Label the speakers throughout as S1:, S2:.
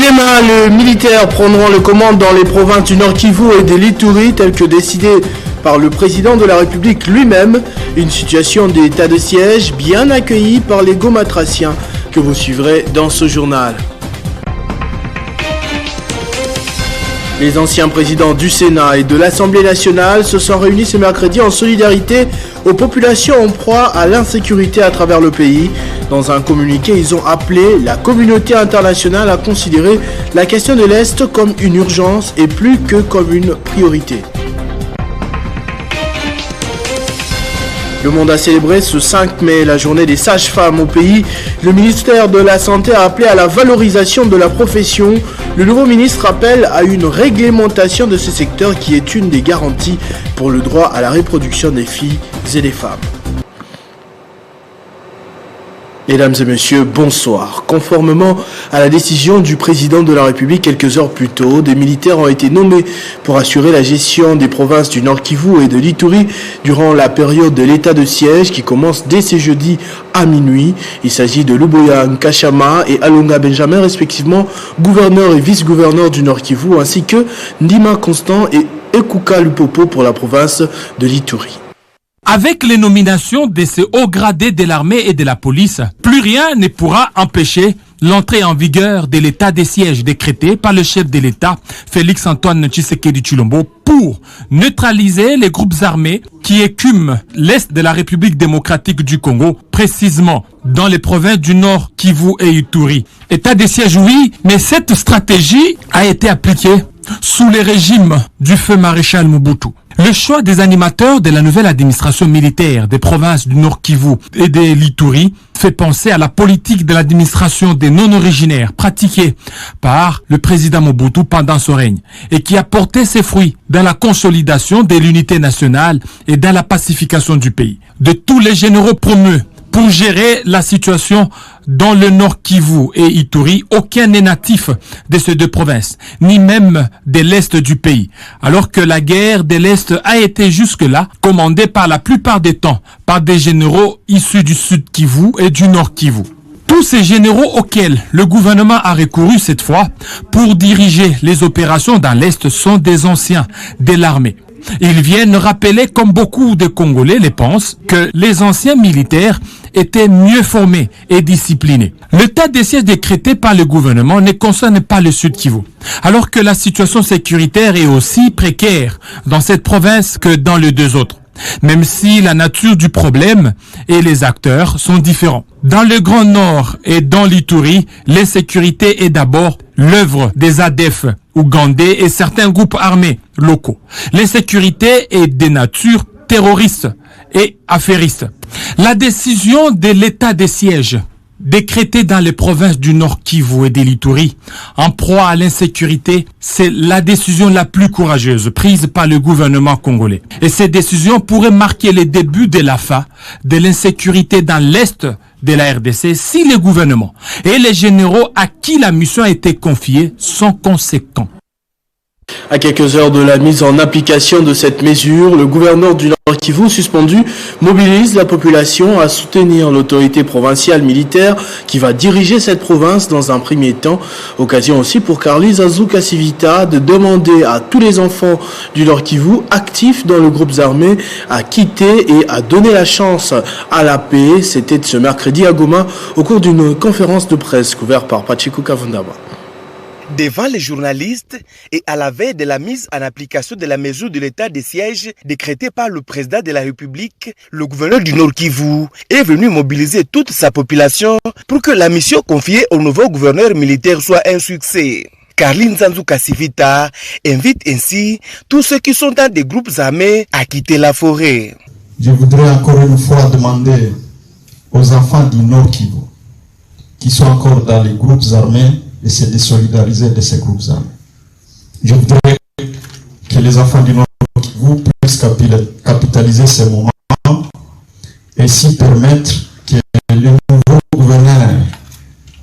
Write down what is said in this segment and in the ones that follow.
S1: Demain, les militaires prendront les commandes dans les provinces du Nord Kivu et de l'Ituri, tel que décidé par le président de la République lui-même. Une situation d'état de siège bien accueillie par les Gomatraciens que vous suivrez dans ce journal. Les anciens présidents du Sénat et de l'Assemblée nationale se sont réunis ce mercredi en solidarité aux populations en proie à l'insécurité à travers le pays. Dans un communiqué, ils ont appelé la communauté internationale à considérer la question de l'Est comme une urgence et plus que comme une priorité. Le monde a célébré ce 5 mai la journée des sages-femmes au pays. Le ministère de la Santé a appelé à la valorisation de la profession. Le nouveau ministre appelle à une réglementation de ce secteur qui est une des garanties pour le droit à la reproduction des filles et des femmes. Mesdames et messieurs, bonsoir. Conformément à la décision du président de la République quelques heures plus tôt, des militaires ont été nommés pour assurer la gestion des provinces du Nord Kivu et de l'Ituri durant la période de l'état de siège qui commence dès ce jeudi à minuit. Il s'agit de Luboya Nkashama et Alonga Benjamin, respectivement gouverneur et vice-gouverneur du Nord Kivu, ainsi que Ndima Constant et Ekuka Lupopo pour la province de l'Ituri.
S2: Avec les nominations de ces hauts gradés de l'armée et de la police, plus rien ne pourra empêcher l'entrée en vigueur de l'état de siège décrété par le chef de l'État, Félix-Antoine Tshisekedi Tshilombo, pour neutraliser les groupes armés qui écument l'Est de la République démocratique du Congo, précisément dans les provinces du Nord Kivu et Ituri. État de siège, oui, mais cette stratégie a été appliquée sous le régime du feu maréchal Mobutu. Le choix des animateurs de la nouvelle administration militaire des provinces du Nord Kivu et de l'Ituri fait penser à la politique de l'administration des non-originaires pratiquée par le président Mobutu pendant son règne et qui a porté ses fruits dans la consolidation de l'unité nationale et dans la pacification du pays. De tous les généraux promus pour gérer la situation dans le Nord Kivu et Ituri, aucun n'est natif de ces deux provinces, ni même de l'Est du pays, alors que la guerre de l'Est a été jusque-là commandée par la plupart des temps par des généraux issus du Sud Kivu et du Nord Kivu. Tous ces généraux auxquels le gouvernement a recouru cette fois pour diriger les opérations dans l'Est sont des anciens de l'armée. Ils viennent rappeler, comme beaucoup de Congolais le pensent, que les anciens militaires étaient mieux formés et disciplinés. L'état de siège décrété par le gouvernement ne concerne pas le Sud Kivu, alors que la situation sécuritaire est aussi précaire dans cette province que dans les deux autres, même si la nature du problème et les acteurs sont différents. Dans le Grand Nord et dans l'Ituri, l'insécurité est d'abord l'œuvre des ADF ougandais et certains groupes armés locaux. L'insécurité est de nature terroriste et affairiste. La décision de l'état de siège décrété dans les provinces du Nord Kivu et de l'Ituri en proie à l'insécurité, c'est la décision la plus courageuse prise par le gouvernement congolais. Et cette décision pourrait marquer le début de la fin de l'insécurité dans l'Est de la RDC si le gouvernement et les généraux à qui la mission a été confiée sont conséquents.
S1: À quelques heures de la mise en application de cette mesure, le gouverneur du Nord Kivu suspendu mobilise la population à soutenir l'autorité provinciale militaire qui va diriger cette province dans un premier temps. Occasion aussi pour Carly Azouka Sivita de demander à tous les enfants du Nord Kivu actifs dans les groupes armés à quitter et à donner la chance à la paix. C'était ce mercredi à Goma au cours d'une conférence de presse couverte par Pachikou Kavundaba.
S3: Devant les journalistes et à la veille de la mise en application de la mesure de l'état de siège décrétée par le président de la République, le gouverneur du Nord Kivu est venu mobiliser toute sa population pour que la mission confiée au nouveau gouverneur militaire soit un succès. Carline Zanzouka Sivita invite ainsi tous ceux qui sont dans des groupes armés à quitter la forêt.
S4: Je voudrais encore une fois demander aux enfants du Nord Kivu qui sont encore dans les groupes armés et se désolidariser de ces groupes armés. Je voudrais que les enfants du Nord Kivu puissent capitaliser ces moments et s'y permettre que le nouveau gouverneur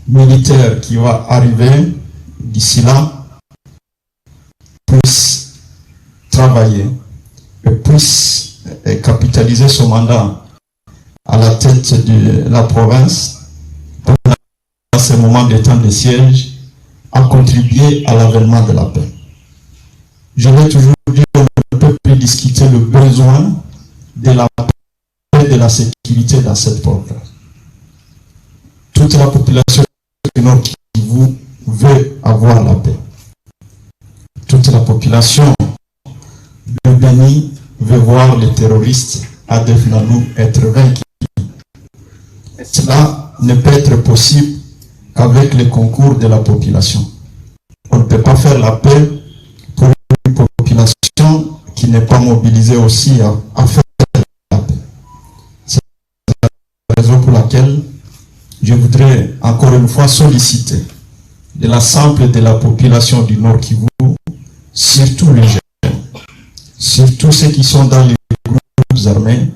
S4: militaire qui va arriver d'ici là puisse travailler et puisse capitaliser son mandat à la tête de la province dans ces moments de temps de siège à contribuer à l'avènement de la paix. Je l'ai toujours dit, on ne peut plus discuter le besoin de la paix et de la sécurité dans cette province. Toute la population du Nord Kivu veut avoir la paix. Toute la population de Béni veut voir les terroristes Adef Nanou être vaincus. Cela ne peut être possible qu'avec le concours de la population. On ne peut pas faire la paix pour une population qui n'est pas mobilisée aussi à faire la paix. C'est la raison pour laquelle je voudrais encore une fois solliciter de l'ensemble de la population du Nord Kivu, surtout les jeunes, surtout ceux qui sont dans les groupes armés,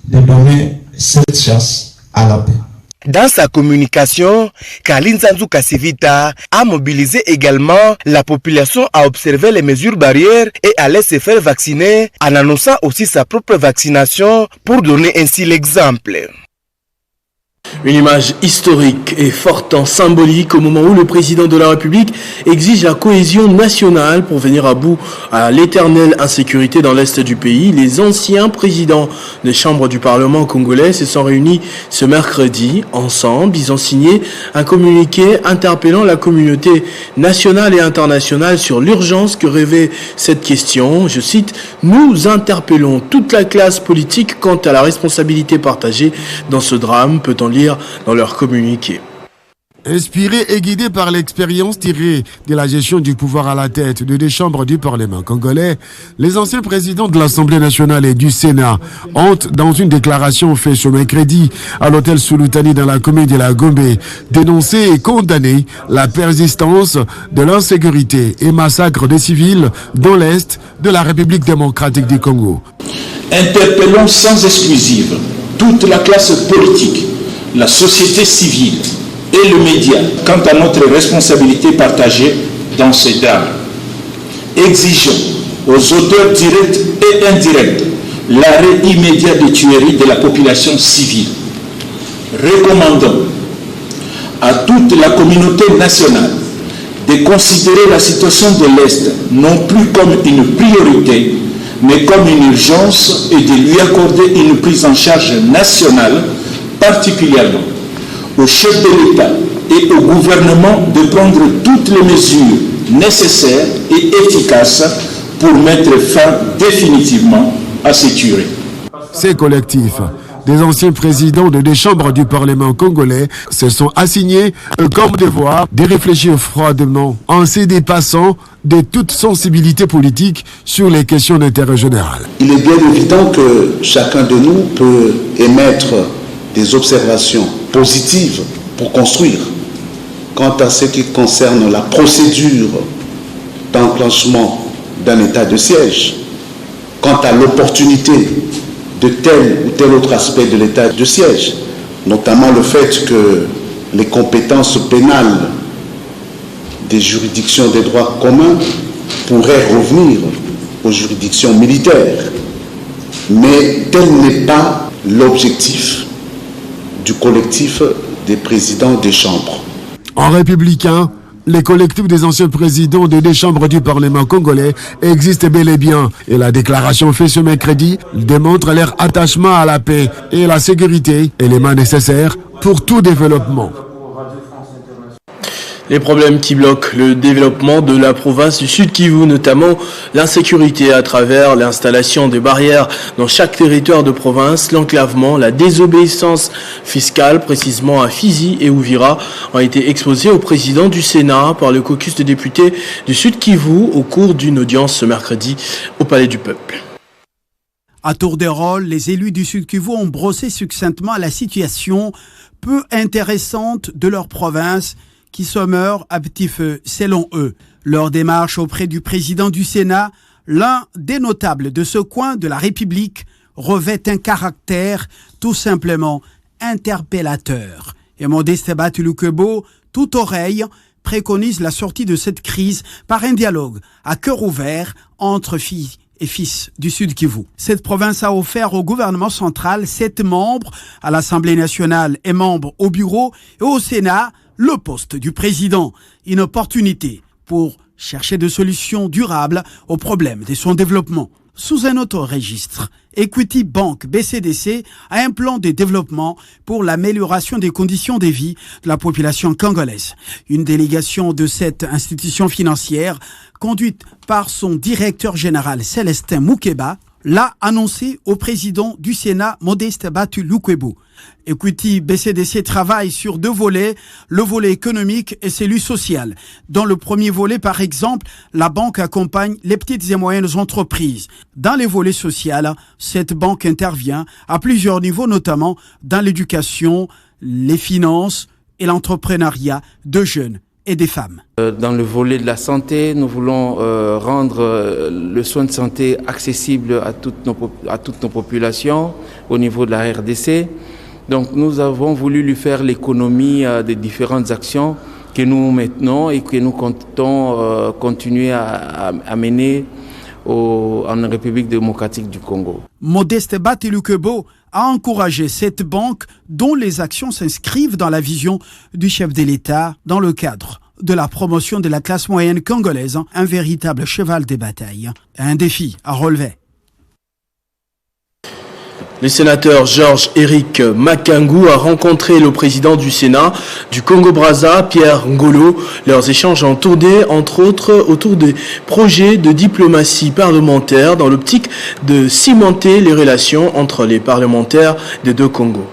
S4: de donner cette chasse à la paix.
S3: Dans sa communication, Kalinzanzu Kasivita a mobilisé également la population à observer les mesures barrières et à aller se faire vacciner, en annonçant aussi sa propre vaccination pour donner ainsi l'exemple.
S1: Une image historique et fortement symbolique au moment où le président de la République exige la cohésion nationale pour venir à bout à l'éternelle insécurité dans l'est du pays. Les anciens présidents des chambres du Parlement congolais se sont réunis ce mercredi. Ensemble, ils ont signé un communiqué interpellant la communauté nationale et internationale sur l'urgence que revêt cette question. Je cite, « Nous interpellons toute la classe politique quant à la responsabilité partagée dans ce drame », peut-on lire dans leur communiqué.
S5: Inspirés et guidés par l'expérience tirée de la gestion du pouvoir à la tête de deux chambres du Parlement congolais, les anciens présidents de l'Assemblée nationale et du Sénat ont, dans une déclaration faite ce mercredi à l'hôtel Sulutani dans la commune de la Gombe, dénoncé et condamné la persistance de l'insécurité et massacre des civils dans l'Est de la République démocratique du Congo.
S6: Interpellons sans exclusive toute la classe politique, la société civile et le média quant à notre responsabilité partagée dans ces drames. Exigeons aux auteurs directs et indirects l'arrêt immédiat des tueries de la population civile. Recommandons à toute la communauté nationale de considérer la situation de l'Est non plus comme une priorité, mais comme une urgence et de lui accorder une prise en charge nationale, particulièrement au chef de l'État et au gouvernement de prendre toutes les mesures nécessaires et efficaces pour mettre fin définitivement à ces tueries.
S5: Ces collectifs des anciens présidents de deux chambres du Parlement congolais se sont assignés comme devoir de réfléchir froidement en se dépassant de toute sensibilité politique sur les questions d'intérêt général.
S7: Il est bien évident que chacun de nous peut émettre des observations positives pour construire. Quant à ce qui concerne la procédure d'enclenchement d'un état de siège, quant à l'opportunité de tel ou tel autre aspect de l'état de siège, notamment le fait que les compétences pénales des juridictions des droits communs pourraient revenir aux juridictions militaires. Mais tel n'est pas l'objectif du collectif des présidents des chambres.
S5: En républicain, les collectifs des anciens présidents des deux chambres du Parlement congolais existent bel et bien. Et la déclaration faite ce mercredi démontre leur attachement à la paix et à la sécurité, éléments nécessaires pour tout développement.
S1: Les problèmes qui bloquent le développement de la province du Sud Kivu, notamment l'insécurité à travers l'installation des barrières dans chaque territoire de province, l'enclavement, la désobéissance fiscale, précisément à Fizi et Uvira, ont été exposés au président du Sénat par le caucus de députés du Sud Kivu au cours d'une audience ce mercredi au Palais du Peuple.
S8: À tour de rôle, les élus du Sud Kivu ont brossé succinctement la situation peu intéressante de leur province qui se meurt à petit feu, selon eux. Leur démarche auprès du président du Sénat, l'un des notables de ce coin de la République, revêt un caractère tout simplement interpellateur. Et Modeste Batulukebo, tout oreille, préconise la sortie de cette crise par un dialogue à cœur ouvert entre filles et fils du Sud Kivu. Cette province a offert au gouvernement central 7 membres, à l'Assemblée nationale et membres au bureau et au Sénat, le poste du président, une opportunité pour chercher des solutions durables aux problèmes de son développement. Sous un autre registre, Equity Bank BCDC a un plan de développement pour l'amélioration des conditions de vie de la population congolaise. Une délégation de cette institution financière, conduite par son directeur général Célestin Moukeba, l'a annoncé au président du Sénat Modeste Batu Lukwebo. Equity BCDC travaille sur 2 volets, le volet économique et celui social. Dans le premier volet, par exemple, la banque accompagne les petites et moyennes entreprises. Dans les volets sociaux, cette banque intervient à plusieurs niveaux, notamment dans l'éducation, les finances et l'entrepreneuriat de jeunes et des femmes.
S9: Dans le volet de la santé, nous voulons rendre le soin de santé accessible à toutes nos populations au niveau de la RDC. Donc nous avons voulu lui faire l'économie des différentes actions que nous maintenons et que nous comptons continuer à mener en République démocratique du Congo.
S8: Modeste Batu Lukwebo a encouragé cette banque dont les actions s'inscrivent dans la vision du chef de l'État dans le cadre de la promotion de la classe moyenne congolaise, un véritable cheval de bataille, un défi à relever.
S1: Le sénateur Georges-Éric Makangu a rencontré le président du Sénat du Congo-Brazza, Pierre Ngolo. Leurs échanges ont tourné, entre autres, autour des projets de diplomatie parlementaire dans l'optique de cimenter les relations entre les parlementaires des 2 Congos.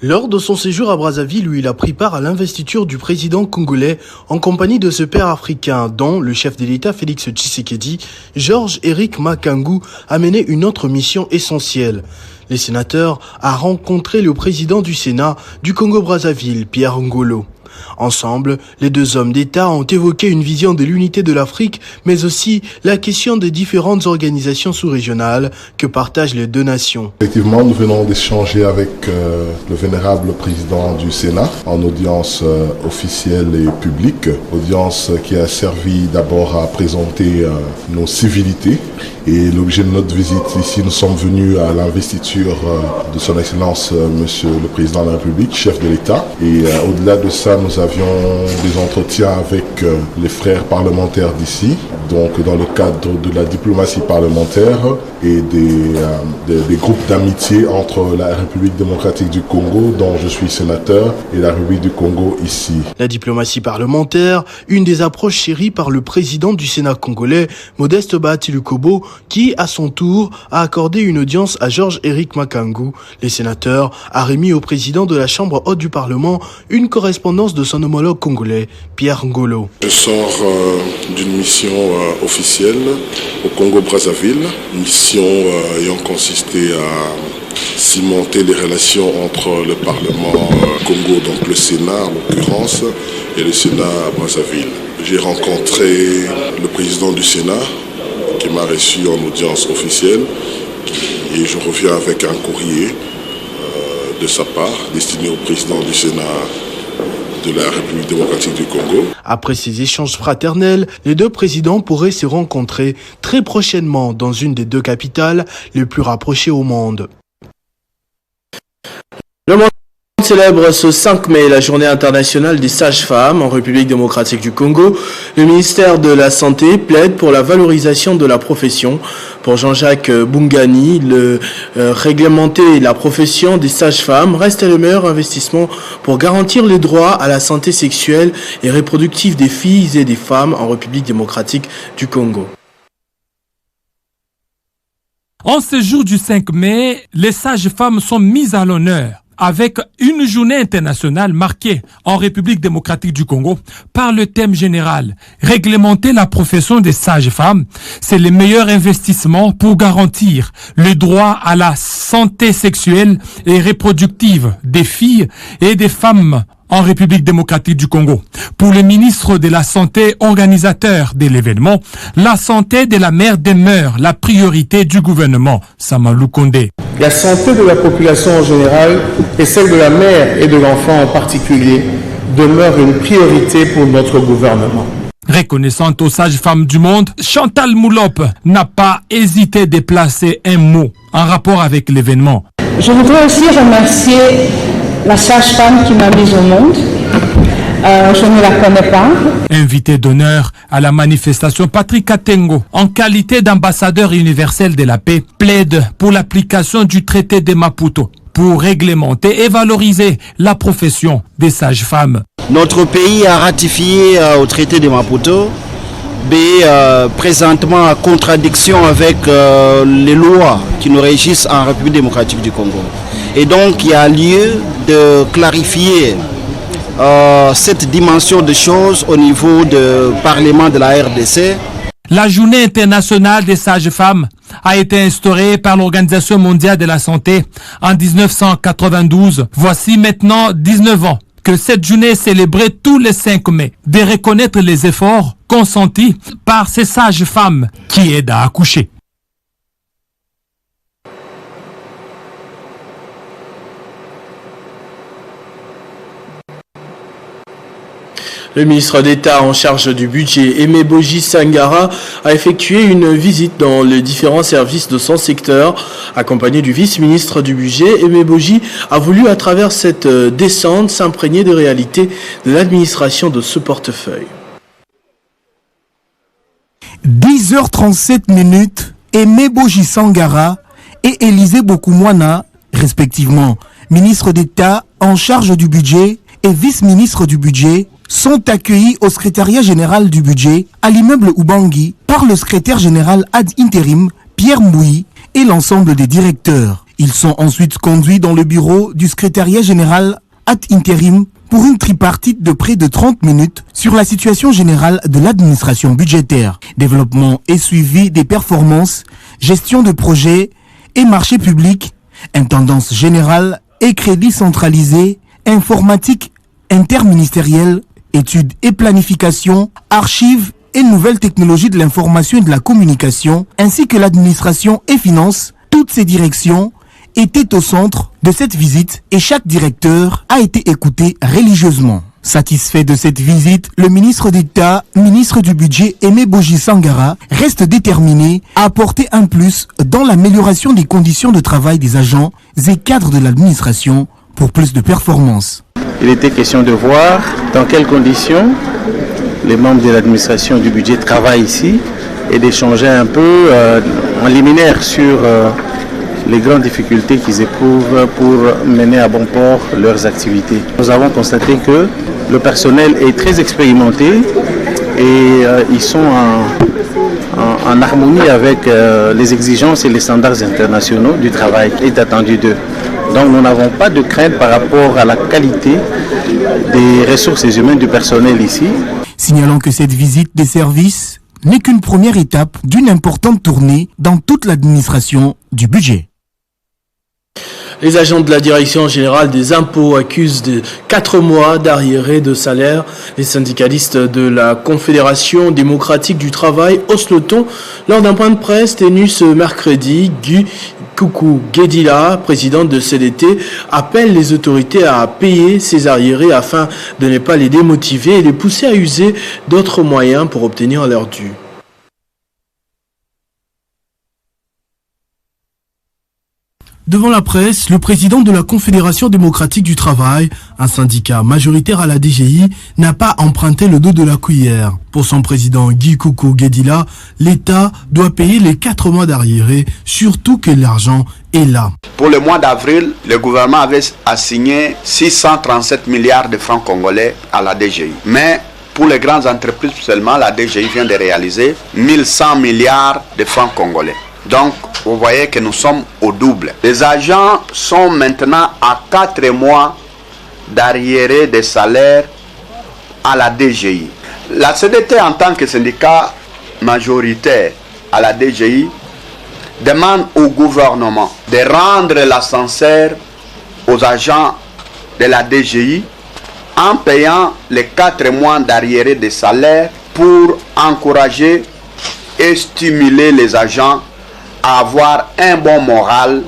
S1: Lors de son séjour à Brazzaville, où il a pris part à l'investiture du président congolais en compagnie de ce père africain, dont le chef de l'État Félix Tshisekedi, Georges-Éric Makangu a mené une autre mission essentielle. Les sénateurs ont rencontré le président du Sénat du Congo-Brazzaville, Pierre Ngolo. Ensemble, les 2 hommes d'État ont évoqué une vision de l'unité de l'Afrique, mais aussi la question des différentes organisations sous-régionales que partagent les 2 nations.
S10: Effectivement, nous venons d'échanger avec le vénérable président du Sénat en audience officielle et publique, audience qui a servi d'abord à présenter nos civilités. Et l'objet de notre visite ici, nous sommes venus à l'investiture de son Excellence Monsieur le Président de la République, chef de l'État. Et au-delà de ça, nous avions des entretiens avec les frères parlementaires d'ici, donc dans le cadre de la diplomatie parlementaire et des groupes d'amitié entre la République démocratique du Congo, dont je suis sénateur, et la République du Congo ici.
S1: La diplomatie parlementaire, une des approches chéries par le président du Sénat congolais, Modeste Batu Lukwebo, qui, à son tour, a accordé une audience à Georges-Éric Makangu. Les sénateurs a remis au président de la Chambre haute du Parlement une correspondance de son homologue congolais, Pierre Ngolo.
S10: Je sors d'une mission officielle au Congo-Brazzaville, mission ayant consisté à cimenter les relations entre le Parlement Congo, donc le Sénat en l'occurrence, et le Sénat à Brazzaville. J'ai rencontré le président du Sénat qui m'a reçu en audience officielle et je reviens avec un courrier de sa part destiné au président du Sénat de la République démocratique du Congo.
S1: Après ces échanges fraternels, les 2 présidents pourraient se rencontrer très prochainement dans une des 2 capitales les plus rapprochées au monde. Le monde célèbre ce 5 mai la journée internationale des sages-femmes en République démocratique du Congo. Le ministère de la Santé plaide pour la valorisation de la profession. Pour Jean-Jacques Bungani, réglementer la profession des sages-femmes reste le meilleur investissement pour garantir les droits à la santé sexuelle et reproductive des filles et des femmes en République démocratique du Congo.
S2: En ce jour du 5 mai, les sages-femmes sont mises à l'honneur avec une journée internationale marquée en République démocratique du Congo par le thème général « Réglementer la profession des sages-femmes, c'est le meilleur investissement pour garantir le droit à la santé sexuelle et reproductive des filles et des femmes en République démocratique du Congo. Pour le ministre de la Santé, organisateur de l'événement, la santé de la mère demeure la priorité du gouvernement. Samalou Kondé.
S11: La santé de la population en général et celle de la mère et de l'enfant en particulier demeure une priorité pour notre gouvernement.
S2: Reconnaissante aux sages-femmes du monde, Chantal Moulop n'a pas hésité de placer un mot en rapport avec l'événement.
S12: Je voudrais aussi remercier la sage-femme qui m'a mise au monde, Je ne la connais pas.
S2: Invité d'honneur à la manifestation, Patrick Katengo, en qualité d'ambassadeur universel de la paix, plaide pour l'application du traité de Maputo pour réglementer et valoriser la profession des sages-femmes.
S13: Notre pays a ratifié au traité de Maputo, mais présentement en contradiction avec les lois qui nous régissent en République démocratique du Congo. Et donc il y a lieu de clarifier cette dimension de choses au niveau du Parlement de la RDC.
S2: La journée internationale des sages-femmes a été instaurée par l'Organisation mondiale de la santé en 1992. Voici maintenant 19 ans que cette journée est célébrée tous les 5 mai, de reconnaître les efforts consentis par ces sages-femmes qui aident à accoucher.
S1: Le ministre d'État en charge du budget, Aimé Boji Sangara, a effectué une visite dans les différents services de son secteur. Accompagné du vice-ministre du budget, Aimé Boji a voulu, à travers cette descente, s'imprégner des réalités de l'administration de ce portefeuille.
S14: 10h37, Aimé Boji Sangara et Élisée Bokoumwana, respectivement ministre d'État en charge du budget et vice-ministre du budget, sont accueillis au secrétariat général du budget à l'immeuble Ubangui par le secrétaire général ad intérim Pierre Mbouyi et l'ensemble des directeurs. Ils sont ensuite conduits dans le bureau du secrétariat général ad intérim pour une tripartite de près de 30 minutes sur la situation générale de l'administration budgétaire, développement et suivi des performances, gestion de projets et marchés publics, intendance générale et crédit centralisé, informatique interministérielle, études et planification, archives et nouvelles technologies de l'information et de la communication, ainsi que l'administration et finances. Toutes ces directions étaient au centre de cette visite et chaque directeur a été écouté religieusement. Satisfait de cette visite, le ministre d'État, ministre du budget Aimé Boji Sangara reste déterminé à apporter un plus dans l'amélioration des conditions de travail des agents et cadres de l'administration pour plus de performance.
S15: Il était question de voir dans quelles conditions les membres de l'administration du budget travaillent ici et d'échanger un peu en liminaire sur les grandes difficultés qu'ils éprouvent pour mener à bon port leurs activités. Nous avons constaté que le personnel est très expérimenté et ils sont en harmonie avec les exigences et les standards internationaux du travail qui est attendu d'eux. Donc nous n'avons pas de crainte par rapport à la qualité des ressources humaines du personnel ici.
S14: Signalant que cette visite des services n'est qu'une première étape d'une importante tournée dans toute l'administration du budget.
S1: Les agents de la Direction générale des impôts accusent de 4 mois d'arriérés de salaire. Les syndicalistes de la Confédération démocratique du travail haussent le ton lors d'un point de presse tenu ce mercredi. Guy Coucou Guedila, président de CDT, appelle les autorités à payer ces arriérés afin de ne pas les démotiver et les pousser à user d'autres moyens pour obtenir leur dû.
S8: Devant la presse, le président de la Confédération démocratique du travail, un syndicat majoritaire à la DGI, n'a pas emprunté le dos de la cuillère. Pour son président Guy Coucou Guedila, l'État doit payer les 4 mois d'arriérés, surtout que l'argent est là.
S16: Pour le mois d'avril, le gouvernement avait assigné 637 milliards de francs congolais à la DGI. Mais pour les grandes entreprises seulement, la DGI vient de réaliser 1100 milliards de francs congolais. Donc, vous voyez que nous sommes au double. Les agents sont maintenant à 4 mois d'arriérés de salaire à la DGI. La CDT, en tant que syndicat majoritaire à la DGI, demande au gouvernement de rendre l'ascenseur aux agents de la DGI en payant les 4 mois d'arriérés de salaire pour encourager et stimuler les agents à avoir un bon moral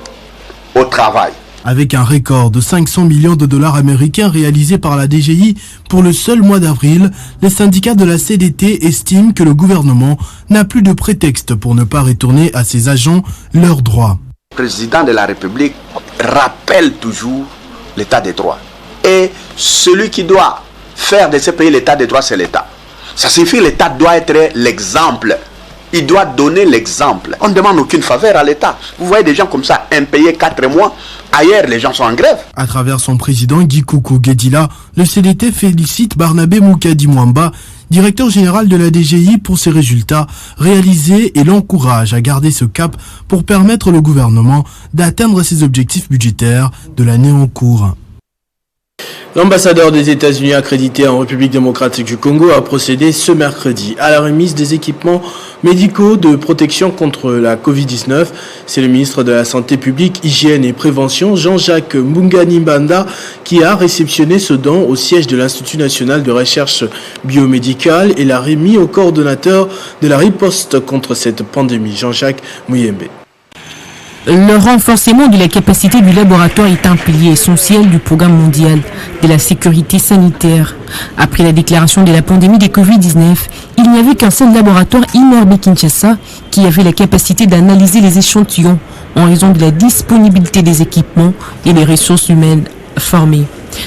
S16: au travail.
S8: Avec un record de 500 millions de dollars américains réalisé par la DGI pour le seul mois d'avril, les syndicats de la CDT estiment que le gouvernement n'a plus de prétexte pour ne pas retourner à ses agents leurs droits.
S16: Le président de la République rappelle toujours l'état des droits. Et celui qui doit faire de ce pays l'état de droit, c'est l'État. Ça signifie que l'État doit être l'exemple. Il doit donner l'exemple. On ne demande aucune faveur à l'État. Vous voyez des gens comme ça, impayés 4 mois. Ailleurs, les gens sont en grève.
S1: À travers son président Guy Koukou Guedila, le CDT félicite Barnabé Moukadi Mwamba, directeur général de la DGI, pour ses résultats réalisés et l'encourage à garder ce cap pour permettre au gouvernement d'atteindre ses objectifs budgétaires de l'année en cours. L'ambassadeur des États-Unis accrédité en République démocratique du Congo a procédé ce mercredi à la remise des équipements médicaux de protection contre la Covid-19. C'est le ministre de la Santé publique, Hygiène et Prévention, Jean-Jacques Mbungani Mbanda, qui a réceptionné ce don au siège de l'Institut national de recherche biomédicale et l'a remis au coordonnateur de la riposte contre cette pandémie, Jean-Jacques Mouyembe.
S12: Le renforcement de la capacité du laboratoire est un pilier essentiel du programme mondial de la sécurité sanitaire. Après la déclaration de la pandémie de Covid-19, il n'y avait qu'un seul laboratoire INRB Kinshasa qui avait la capacité d'analyser les échantillons en raison de la disponibilité des équipements et des ressources humaines formées.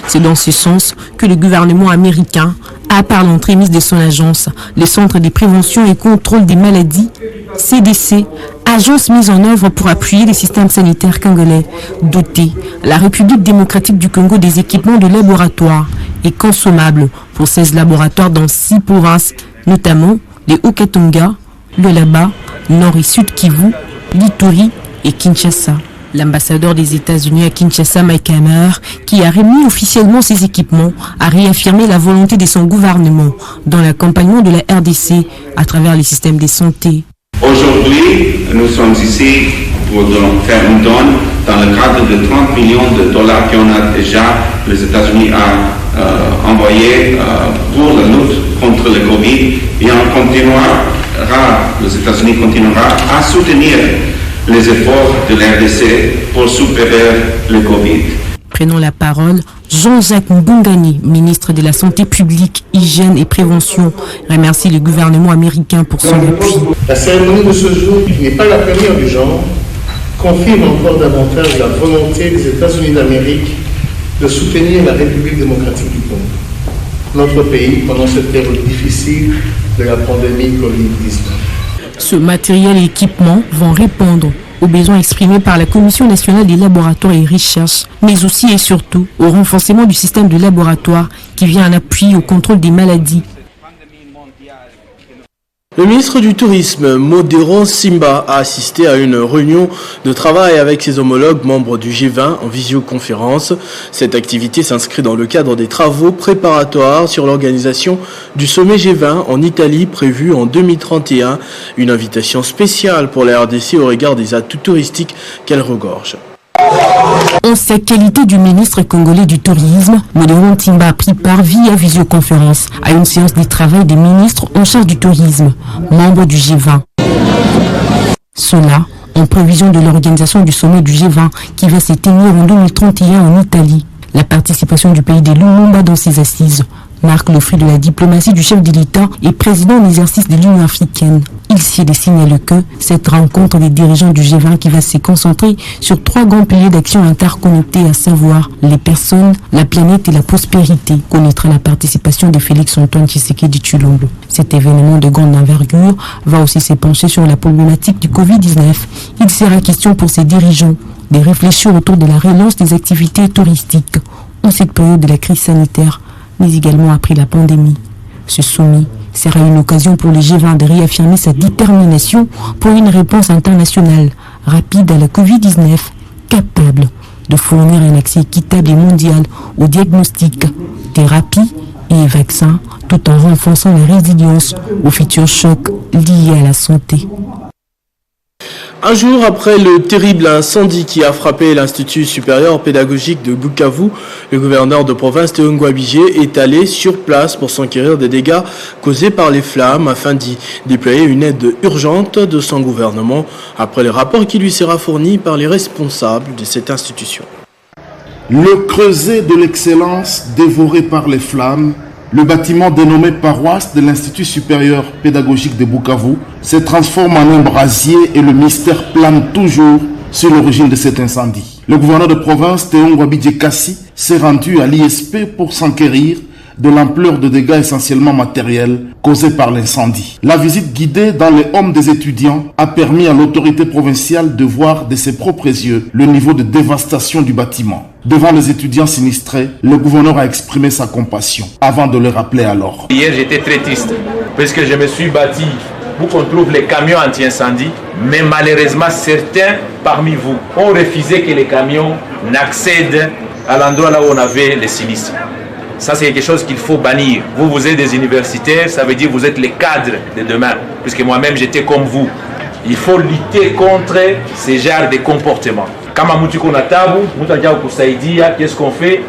S12: C'est dans ce sens que le gouvernement américain a, par l'entremise de son agence, le Centre de prévention et contrôle des maladies, CDC, agence mise en œuvre pour appuyer les systèmes sanitaires congolais, doté la République démocratique du Congo des équipements de laboratoire et consommables pour 16 laboratoires dans 6 provinces, notamment les Haut-Katanga, le Laba, Nord et Sud Kivu, l'Ituri et Kinshasa. L'ambassadeur des États-Unis à Kinshasa, Mike Hammer, qui a remis officiellement ses équipements, a réaffirmé la volonté de son gouvernement dans l'accompagnement de la RDC à travers les systèmes de santé.
S17: Aujourd'hui, nous sommes ici pour faire une donne dans le cadre de 30 millions de dollars qu'on a déjà, les États-Unis ont envoyé pour la lutte contre le Covid, et les États-Unis continuera à soutenir les efforts de l'RDC pour superer le Covid.
S12: Prenons la parole, Jean-Jacques Mbungani, ministre de la Santé publique, Hygiène et Prévention, remercie le gouvernement américain pour son appui.
S11: La cérémonie de ce jour, qui n'est pas la première du genre, confirme encore davantage la volonté des États-Unis d'Amérique de soutenir la République démocratique du Congo, notre pays, pendant cette période difficile de la pandémie Covid-19.
S12: Ce matériel et équipement vont répondre aux besoins exprimés par la Commission nationale des laboratoires et recherches, mais aussi et surtout au renforcement du système de laboratoire qui vient en appui au contrôle des maladies.
S1: Le ministre du Tourisme, Modéron Simba, a assisté à une réunion de travail avec ses homologues membres du G20 en visioconférence. Cette activité s'inscrit dans le cadre des travaux préparatoires sur l'organisation du sommet G20 en Italie prévu en 2031. Une invitation spéciale pour la RDC au regard des atouts touristiques qu'elle regorge.
S12: En sa qualité du ministre congolais du tourisme, Modéron Simba a pris part via visioconférence à une séance de travail des ministres en charge du tourisme, membres du G20. Cela en prévision de l'organisation du sommet du G20 qui va se tenir en 2031 en Italie. La participation du pays de Lumumba dans ces assises marque le fruit de la diplomatie du chef de l'État et président en exercice de l'Union africaine. Il s'y signale que cette rencontre des dirigeants du G20 qui va se concentrer sur 3 grands piliers d'action interconnectés, à savoir les personnes, la planète et la prospérité, connaîtra la participation de Félix-Antoine Tshisekedi Tshilombo. Cet événement de grande envergure va aussi se pencher sur la problématique du Covid-19. Il sera question pour ces dirigeants de réfléchir autour de la relance des activités touristiques en cette période de la crise sanitaire, mais également après la pandémie. Ce sommet sera une occasion pour les G20 de réaffirmer sa détermination pour une réponse internationale rapide à la Covid-19, capable de fournir un accès équitable et mondial aux diagnostics, thérapies et vaccins, tout en renforçant la résilience aux futurs chocs liés à la santé.
S1: Un jour après le terrible incendie qui a frappé l'Institut supérieur pédagogique de Bukavu, le gouverneur de province Théo Ngouabidje est allé sur place pour s'enquérir des dégâts causés par les flammes afin d'y déployer une aide urgente de son gouvernement après le rapport qui lui sera fourni par les responsables de cette institution.
S18: Le creuset de l'excellence dévoré par les flammes, le bâtiment dénommé paroisse de l'Institut supérieur pédagogique de Bukavu se transforme en un brasier et le mystère plane toujours sur l'origine de cet incendie. Le gouverneur de province, Théo Ngouabidje Kassi, s'est rendu à l'ISP pour s'enquérir de l'ampleur de dégâts essentiellement matériels causés par l'incendie. La visite guidée dans les homes des étudiants a permis à l'autorité provinciale de voir de ses propres yeux le niveau de dévastation du bâtiment. Devant les étudiants sinistrés, le gouverneur a exprimé sa compassion avant de les rappeler à l'ordre.
S19: Hier, j'étais très triste parce que je me suis bâti pour qu'on trouve les camions anti-incendie, mais malheureusement, certains parmi vous ont refusé que les camions n'accèdent à l'endroit là où on avait les sinistres. Ça, c'est quelque chose qu'il faut bannir. Vous êtes des universitaires, ça veut dire que vous êtes les cadres de demain, puisque moi-même, j'étais comme vous. Il faut lutter contre ces genres de comportements. Qu'est-ce qu'on fait?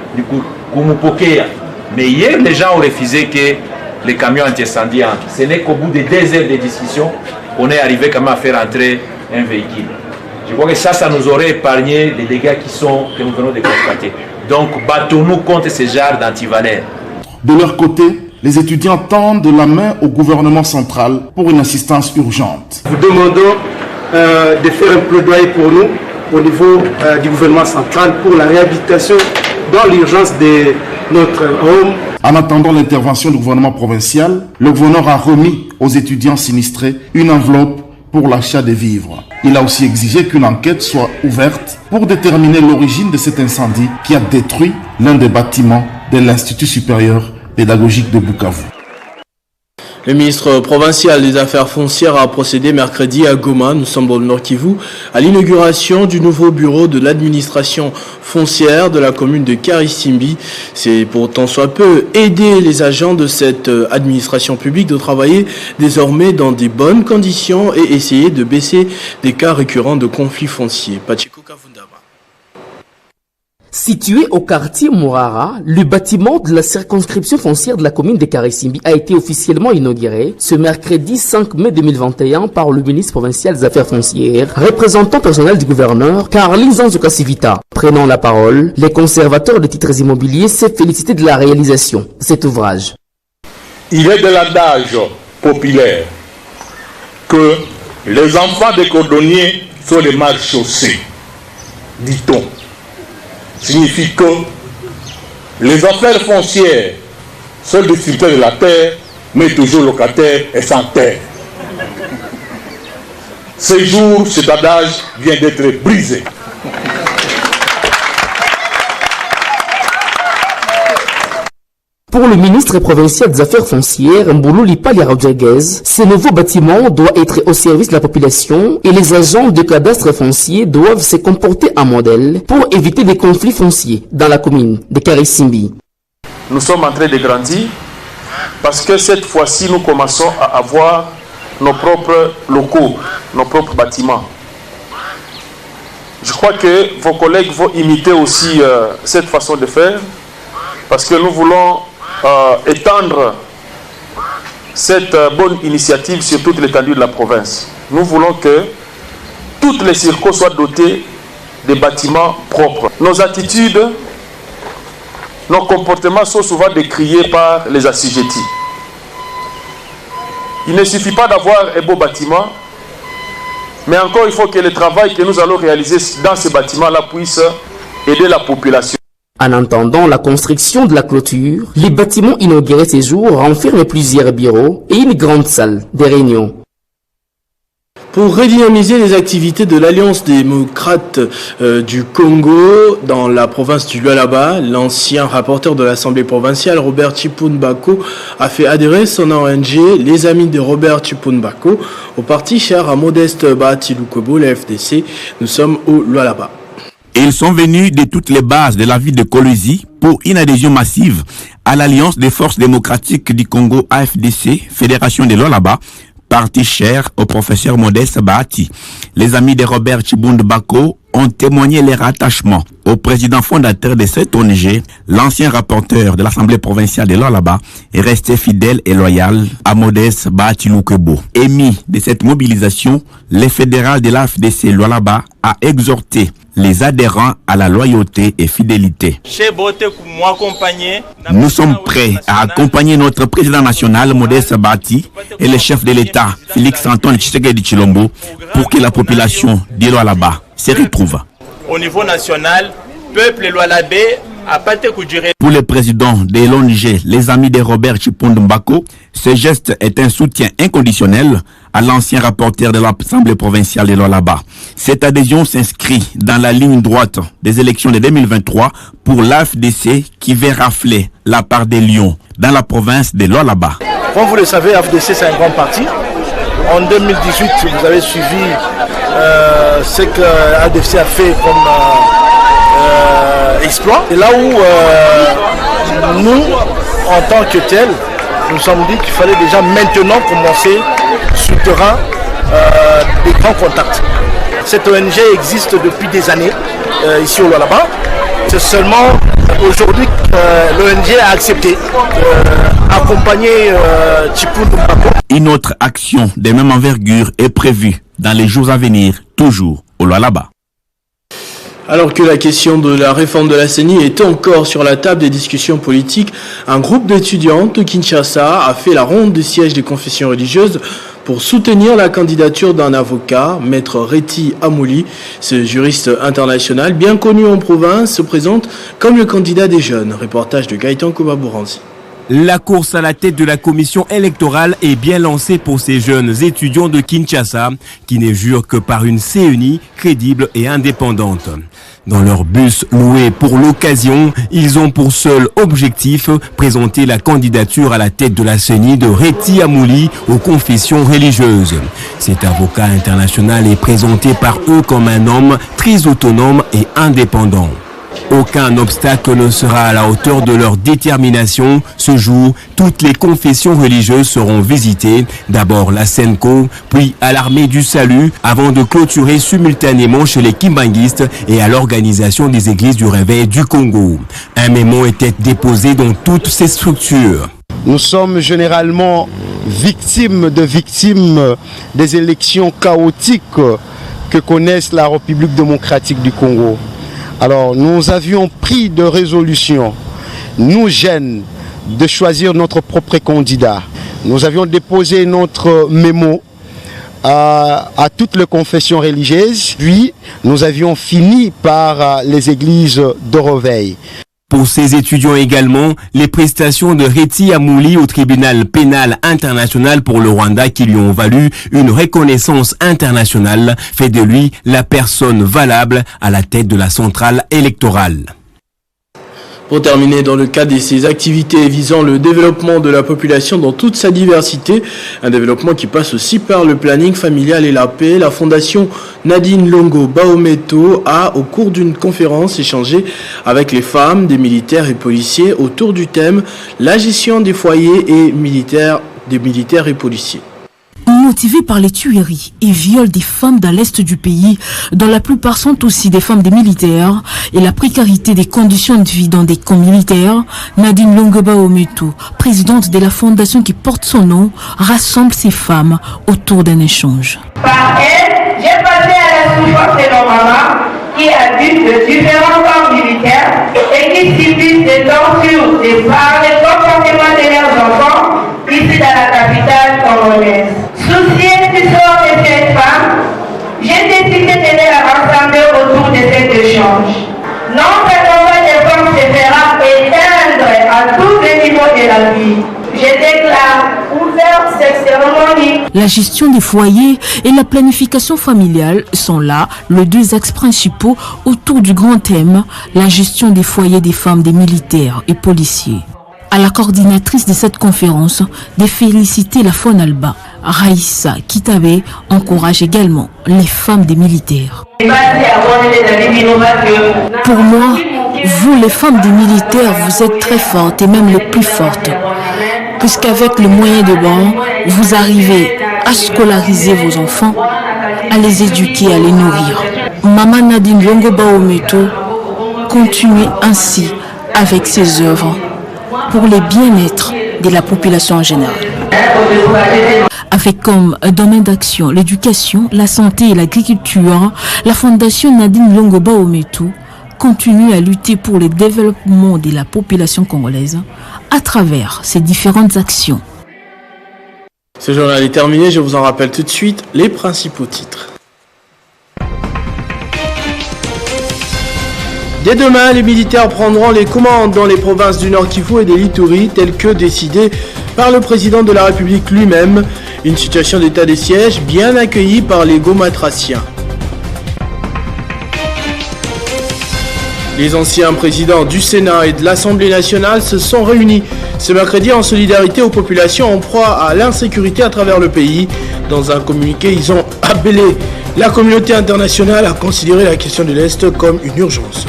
S19: Mais hier, les gens ont refusé que les camions anti-incendie entrent. Ce n'est qu'au bout de 2 heures de discussion qu'on est arrivé quand même à faire entrer un véhicule. Je crois que ça nous aurait épargné les dégâts que nous venons de constater. Donc, battons-nous contre ces genres d'antivaleurs.
S18: De leur côté, les étudiants tendent la main au gouvernement central pour une assistance urgente.
S20: Nous demandons de faire un plaidoyer pour nous au niveau du gouvernement central pour la réhabilitation dans l'urgence de notre home.
S18: En attendant l'intervention du gouvernement provincial, le gouverneur a remis aux étudiants sinistrés une enveloppe pour l'achat des vivres. Il a aussi exigé qu'une enquête soit ouverte pour déterminer l'origine de cet incendie qui a détruit l'un des bâtiments de l'Institut supérieur pédagogique de Bukavu.
S1: Le ministre provincial des Affaires foncières a procédé mercredi à Goma, nous sommes dans le Nord Kivu, à l'inauguration du nouveau bureau de l'administration foncière de la commune de Karisimbi. C'est pour tant soit peu aider les agents de cette administration publique de travailler désormais dans des bonnes conditions et essayer de baisser des cas récurrents de conflits fonciers. Pachiko Kavundaba.
S21: Situé au quartier Mourara, le bâtiment de la circonscription foncière de la commune de Karisimbi a été officiellement inauguré ce mercredi 5 mai 2021 par le ministre provincial des Affaires foncières, représentant personnel du gouverneur, Carlin Zanzuka Sivita. Prenant la parole, les conservateurs de titres immobiliers s'est félicité de la réalisation de cet ouvrage.
S22: Il est de l'adage populaire que les enfants des cordonniers sont les mal chaussés, dit-on. Signifie que les affaires foncières sont le distributeur de la terre, mais toujours locataire et sans terre. Ce jour, cet adage vient d'être brisé.
S21: Pour le ministre provincial des Affaires foncières, Mbulu Lipalia Rodriguez, ce nouveau bâtiment doit être au service de la population et les agents de cadastre foncier doivent se comporter en modèle pour éviter des conflits fonciers dans la commune de Karisimbi.
S22: Nous sommes en train de grandir parce que cette fois-ci, nous commençons à avoir nos propres locaux, nos propres bâtiments. Je crois que vos collègues vont imiter aussi cette façon de faire parce que nous voulons étendre cette bonne initiative sur toute l'étendue de la province. Nous voulons que toutes les circos soient dotés de bâtiments propres. Nos attitudes, nos comportements sont souvent décriés par les assujettis. Il ne suffit pas d'avoir un beau bâtiment, mais encore il faut que le travail que nous allons réaliser dans ces bâtiments-là puisse aider la population.
S21: En attendant la construction de la clôture, les bâtiments inaugurés ces jours renferment plusieurs bureaux et une grande salle de réunion.
S1: Pour redynamiser les activités de l'Alliance démocrate du Congo dans la province du Lualaba, l'ancien rapporteur de l'Assemblée provinciale Robert Chipumbako a fait adhérer son ONG Les Amis de Robert Chipumbako au parti cher à Modeste Bahati Lukwebo, le FDC. Nous sommes au Lualaba.
S23: Ils sont venus de toutes les bases de la ville de Kolwezi pour une adhésion massive à l'Alliance des forces démocratiques du Congo AFDC, Fédération de Lualaba, parti cher au professeur Modeste Bahati. Les amis de Robert Chipumbako ont témoigné leur attachement au président fondateur de cette ONG. L'ancien rapporteur de l'Assemblée provinciale de Lualaba est resté fidèle et loyal à Modeste Bahati Lukwebo. Émis de cette mobilisation, le fédéral de l'AFDC Lualaba a exhorté les adhérents à la loyauté et fidélité. Nous sommes prêts à accompagner notre président national Modeste Bahati et le chef de l'État Félix Antoine Tshisekedi Tshilombo pour que la population de Lualaba se retrouve.
S24: Au niveau national, peuple lualabé
S23: Pour le président de l'ONG, les amis de Robert Chipondo Mbako, ce geste est un soutien inconditionnel à l'ancien rapporteur de l'Assemblée provinciale de Lualaba. Cette adhésion s'inscrit dans la ligne droite des élections de 2023 pour l'AFDC qui va rafler la part des lions dans la province de Lualaba.
S3: Comme vous le savez, l'AFDC c'est un grand parti. En 2018, vous avez suivi ce que l'AFDC a fait comme exploit. Et là où nous, en tant que tel, nous sommes dit qu'il fallait déjà maintenant commencer sur le terrain des grands contacts. Cette ONG existe depuis des années ici au Lualaba. C'est seulement aujourd'hui que l'ONG a accepté d'accompagner Chipondo Mbako.
S23: Une autre action de même envergure est prévue dans les jours à venir, toujours au Lualaba.
S1: Alors que la question de la réforme de la CENI est encore sur la table des discussions politiques, un groupe d'étudiantes de Kinshasa a fait la ronde du siège des confessions religieuses pour soutenir la candidature d'un avocat, Maître Reti Amouli. Ce juriste international, bien connu en province, se présente comme le candidat des jeunes. Reportage de Gaëtan Kobabouranzi.
S4: La course à la tête de la commission électorale est bien lancée pour ces jeunes étudiants de Kinshasa qui ne jurent que par une CENI crédible et indépendante. Dans leur bus loué pour l'occasion, ils ont pour seul objectif présenter la candidature à la tête de la CENI de Reti Amouli aux confessions religieuses. Cet avocat international est présenté par eux comme un homme très autonome et indépendant. Aucun obstacle ne sera à la hauteur de leur détermination. Ce jour, toutes les confessions religieuses seront visitées. D'abord la Senko, puis à l'Armée du Salut, avant de clôturer simultanément chez les Kimbanguistes et à l'Organisation des Églises du Réveil du Congo. Un mémo était déposé dans toutes ces structures.
S6: Nous sommes généralement victimes des élections chaotiques que connaissent la République démocratique du Congo. Alors, nous avions pris de résolution, nous jeunes, de choisir notre propre candidat. Nous avions déposé notre mémo à toutes les confessions religieuses, puis nous avions fini par les églises de réveil.
S4: Pour ces étudiants également, les prestations de Reti Amouli au tribunal pénal international pour le Rwanda qui lui ont valu une reconnaissance internationale fait de lui la personne valable à la tête de la centrale électorale.
S1: Pour terminer, dans le cadre de ces activités visant le développement de la population dans toute sa diversité, un développement qui passe aussi par le planning familial et la paix, la Fondation Nadine Longo Baometo a, au cours d'une conférence, échangé avec les femmes, des militaires et policiers autour du thème « La gestion des foyers et des militaires et policiers ».
S12: Motivés par les tueries et viols des femmes dans l'est du pays, dont la plupart sont aussi des femmes des militaires, et la précarité des conditions de vie dans des camps militaires, Nadine Longo Baometo, présidente de la fondation qui porte son nom, rassemble ces femmes autour d'un échange.
S24: Par elle, j'ai passé à la souffrance de nos mamans qui habitent de différents camps militaires et qui subissent des tortures par les comportements de leurs enfants ici dans la capitale congolaise. Souciée du sort de cette femme, j'ai décidé de les rassembler autour de cet échange. Notre combat de femmes se fera éteindre à tous les niveaux de la vie. Je déclare ouvert cette cérémonie.
S12: La gestion des foyers et la planification familiale sont là les deux axes principaux autour du grand thème, la gestion des foyers des femmes des militaires et policiers. À la coordinatrice de cette conférence de féliciter la FONALBA, Raïssa Kitabe encourage également les femmes des militaires. Pour moi, vous les femmes des militaires, vous êtes très fortes et même les plus fortes. Puisqu'avec le moyen de bord, vous arrivez à scolariser vos enfants, à les éduquer, à les nourrir. Maman Nadine Longo Baometo continue ainsi avec ses œuvres pour le bien-être de la population en général. Avec comme domaine d'action l'éducation, la santé et l'agriculture, la Fondation Nadine Longo Baometo continue à lutter pour le développement de la population congolaise à travers ses différentes actions.
S1: Ce journal est terminé, je vous en rappelle tout de suite les principaux titres. Dès demain, les militaires prendront les commandes dans les provinces du Nord Kivu et de l'Ituri, tel que décidé par le président de la République lui-même. Une situation d'état de siège bien accueillie par les Gomatraciens. Les anciens présidents du Sénat et de l'Assemblée nationale se sont réunis ce mercredi en solidarité aux populations en proie à l'insécurité à travers le pays. Dans un communiqué, ils ont appelé la communauté internationale à considérer la question de l'Est comme une urgence.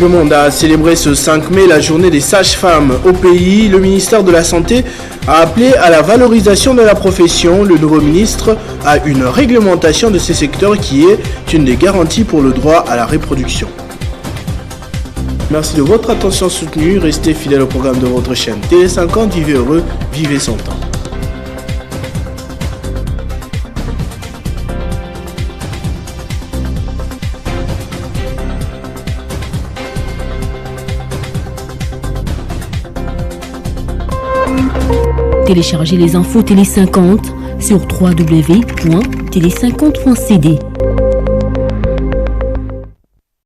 S1: Le monde a célébré ce 5 mai la journée des sages-femmes au pays. Le ministère de la Santé a appelé à la valorisation de la profession. Le nouveau ministre a une réglementation de ces secteurs qui est une des garanties pour le droit à la reproduction. Merci de votre attention soutenue. Restez fidèles au programme de votre chaîne Télé 50. Vivez heureux, vivez 100 ans.
S12: Téléchargez les infos Télé 50 sur www.télé50.cd.